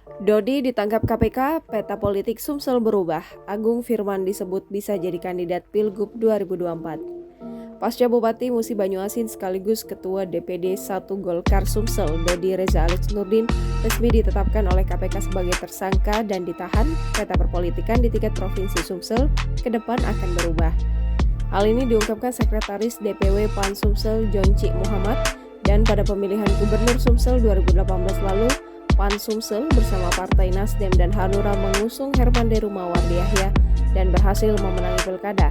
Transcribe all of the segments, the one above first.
Dodi ditangkap KPK, peta politik Sumsel berubah. Agung Firman disebut bisa jadi kandidat Pilgub 2024. Pasca Bupati Musi Banyuasin sekaligus Ketua DPD 1 Golkar Sumsel, Dodi Reza Alex Nurdin, resmi ditetapkan oleh KPK sebagai tersangka dan ditahan, peta perpolitikan di tingkat Provinsi Sumsel ke depan akan berubah. Hal ini diungkapkan Sekretaris DPW PAN Sumsel Jonci Muhammad, dan pada pemilihan Gubernur Sumsel 2018 lalu, PAN Sumsel bersama Partai Nasdem dan Hanura mengusung Herman Deru Mawardi Yahya dan berhasil memenangi pilkada.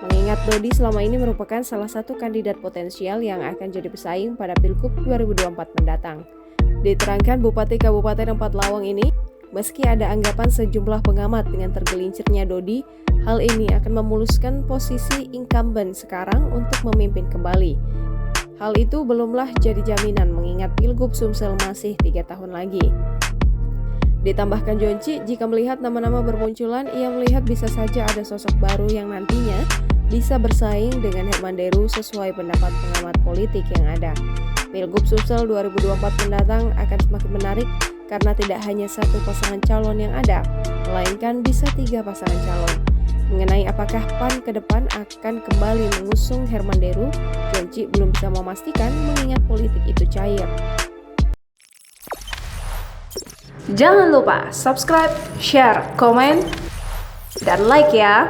Mengingat Dodi selama ini merupakan salah satu kandidat potensial yang akan jadi pesaing pada Pilgub 2024 mendatang. Diterangkan Bupati Kabupaten Empat Lawang ini, meski ada anggapan sejumlah pengamat dengan tergelincirnya Dodi, hal ini akan memuluskan posisi incumbent sekarang untuk memimpin kembali. Hal itu belumlah jadi jaminan mengingat Pilgub Sumsel masih 3 tahun lagi. Ditambahkan Jonci, jika melihat nama-nama bermunculan, ia melihat bisa saja ada sosok baru yang nantinya bisa bersaing dengan Herman Deru sesuai pendapat pengamat politik yang ada. Pilgub Sumsel 2024 mendatang akan semakin menarik karena tidak hanya satu pasangan calon yang ada, melainkan bisa 3 pasangan calon. Mengenai apakah PAN ke depan akan kembali mengusung Herman Deru, Jonci belum bisa memastikan mengingat politik itu cair. Jangan lupa subscribe, share, komen, dan like ya!